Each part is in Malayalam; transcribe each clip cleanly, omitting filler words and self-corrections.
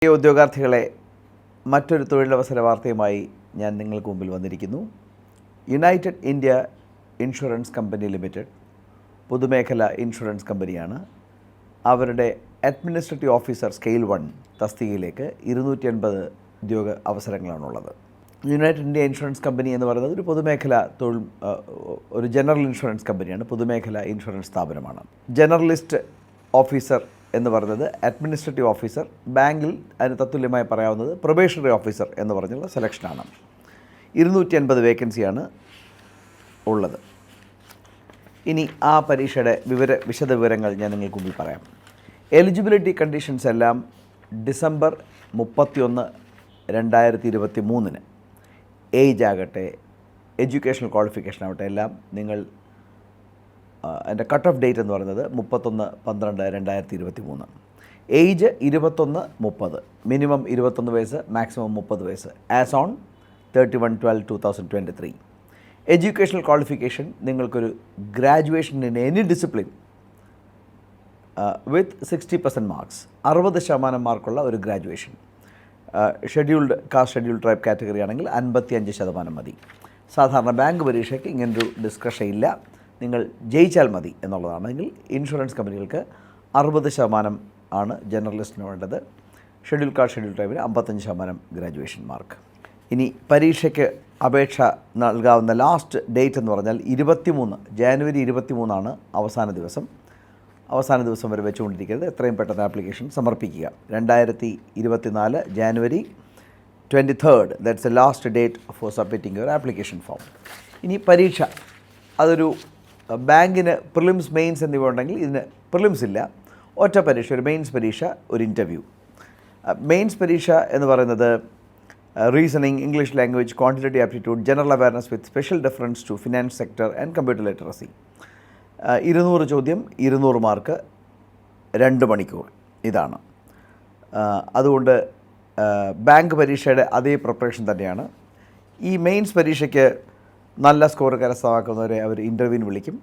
പ്രിയ ഉദ്യോഗാർത്ഥികളെ, മറ്റൊരു തൊഴിലവസര വാർത്തയുമായി ഞാൻ നിങ്ങൾക്ക് മുമ്പിൽ വന്നിരിക്കുന്നു. United India insurance company limited പൊതുമേഖല ഇൻഷുറൻസ് കമ്പനിയാണ്. അവരുടെ അഡ്മിനിസ്ട്രേറ്റീവ് ഓഫീസർ സ്കെയിൽ 1 തസ്തികയിലേക്ക് 250 ഉദ്യോഗ അവസരങ്ങളാണുള്ളത്. യുണൈറ്റഡ് ഇന്ത്യ ഇൻഷുറൻസ് കമ്പനി എന്ന് പറയുന്നത് ഒരു പൊതുമേഖല ഒരു ജനറൽ ഇൻഷുറൻസ് കമ്പനിയാണ്, പൊതുമേഖല ഇൻഷുറൻസ് സ്ഥാപനമാണ്. ജനറലിസ്റ്റ് ഓഫീസർ എന്ന് പറയുന്നത് അഡ്മിനിസ്ട്രേറ്റീവ് ഓഫീസർ, ബാങ്കിൽ അതിന് തത്തുല്യമായി പറയാവുന്നത് പ്രൊബേഷണറി ഓഫീസർ എന്ന് പറഞ്ഞുള്ള സെലക്ഷനാണ്. 250 വേക്കൻസിയാണ് ഉള്ളത്. ഇനി ആ പരീക്ഷയുടെ വിശദവിവരങ്ങൾ ഞാൻ നിങ്ങൾക്ക് മുമ്പിൽ പറയാം. എലിജിബിലിറ്റി കണ്ടീഷൻസ് എല്ലാം ഡിസംബർ 31, 2023 ഏജ് ആകട്ടെ, എഡ്യൂക്കേഷണൽ ക്വാളിഫിക്കേഷൻ ആവട്ടെ, എല്ലാം നിങ്ങൾ അതിൻ്റെ കട്ട് ഓഫ് ഡേറ്റ് എന്ന് പറയുന്നത് 31/12/2023. ഏജ് 21-30, മിനിമം 21 വയസ്സ്, മാക്സിമം 30 വയസ്സ്. As on 31/12/2023. എഡ്യൂക്കേഷണൽ ക്വാളിഫിക്കേഷൻ നിങ്ങൾക്കൊരു graduation in any discipline with 60% marks, 60% മാർക്കുള്ള ഒരു graduation. Scheduled caste, scheduled tribe category ആണെങ്കിൽ 55% മതി. സാധാരണ ബാങ്ക് പരീക്ഷയ്ക്ക് ഇങ്ങനൊരു ഡിസ്കഷൻ ഇല്ല, നിങ്ങൾ ജയിച്ചാൽ മതി എന്നുള്ളതാണ്. എങ്കിൽ ഇൻഷുറൻസ് കമ്പനികൾക്ക് 60% ആണ് ജനറലിസ്റ്റിന് വേണ്ടത്. ഷെഡ്യൂൾ കാസ്റ്റ്, ഷെഡ്യൂൾ ട്രൈബിന് 55% ഗ്രാജുവേഷൻ മാർക്ക്. ഇനി പരീക്ഷയ്ക്ക് അപേക്ഷ നൽകാവുന്ന ലാസ്റ്റ് ഡേറ്റ് എന്ന് പറഞ്ഞാൽ ജാനുവരി 23 അവസാന ദിവസം വരെ വെച്ചുകൊണ്ടിരിക്കരുത്. എത്രയും പെട്ടെന്ന് ആപ്ലിക്കേഷൻ സമർപ്പിക്കുക. 2024 January 23, that's A last date for submitting your application form. ഇനി പരീക്ഷ, അതൊരു ബാങ്കിന് പ്രിലിംസ്, മെയിൻസ് എന്നിവ ഉണ്ടെങ്കിൽ ഇതിന് പ്രിലിംസ് ഇല്ല, ഒറ്റ പരീക്ഷ, ഒരു മെയിൻസ് പരീക്ഷ, ഒരു ഇൻ്റർവ്യൂ. മെയിൻസ് പരീക്ഷ എന്ന് പറയുന്നത് reasoning, English language, quantitative aptitude, general awareness with special deference to finance sector and computer literacy. 200 ചോദ്യം, 200 മാർക്ക്, 2 മണിക്കൂർ. ഇതാണ്. അതുകൊണ്ട് ബാങ്ക് പരീക്ഷയുടെ അതേ പ്രിപ്പറേഷൻ തന്നെയാണ്. ഈ മെയിൻസ് പരീക്ഷയ്ക്ക് നല്ല സ്കോർ കരസ്ഥമാക്കുന്നവരെ അവർ ഇൻ്റർവ്യൂവിന് വിളിക്കും.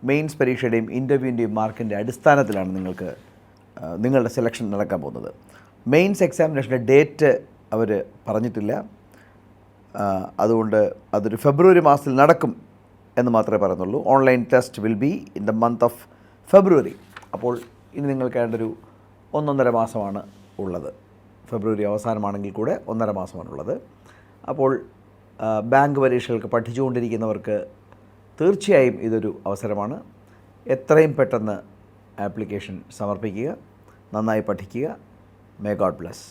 മെയിൻസ് പരീക്ഷയുടെയും ഇൻ്റർവ്യൂവിൻ്റെയും മാർക്കിൻ്റെ അടിസ്ഥാനത്തിലാണ് നിങ്ങളുടെ സെലക്ഷൻ നടക്കാൻ പോകുന്നത്. മെയിൻസ് എക്സാമിനേഷൻ്റെ ഡേറ്റ് അവർ പറഞ്ഞിട്ടില്ല. അതുകൊണ്ട് അതൊരു ഫെബ്രുവരി മാസത്തിൽ നടക്കും എന്ന് മാത്രമേ പറയുന്നുള്ളൂ. Online test will be in the month of February. അപ്പോൾ ഇനി നിങ്ങൾക്ക് വേണ്ടൊരു 1.5 മാസമാണ് ഉള്ളത്. ഫെബ്രുവരി അവസാനമാണെങ്കിൽ കൂടെ 1.5 മാസമാണുള്ളത്. അപ്പോൾ ബാങ്ക് പരീക്ഷകൾക്ക് പഠിച്ചുകൊണ്ടിരിക്കുന്നവർക്ക് തീർച്ചയായും ഇതൊരു അവസരമാണ്. എത്രയും പെട്ടെന്ന് ആപ്ലിക്കേഷൻ സമർപ്പിക്കുക, നന്നായി പഠിക്കുക. May God bless.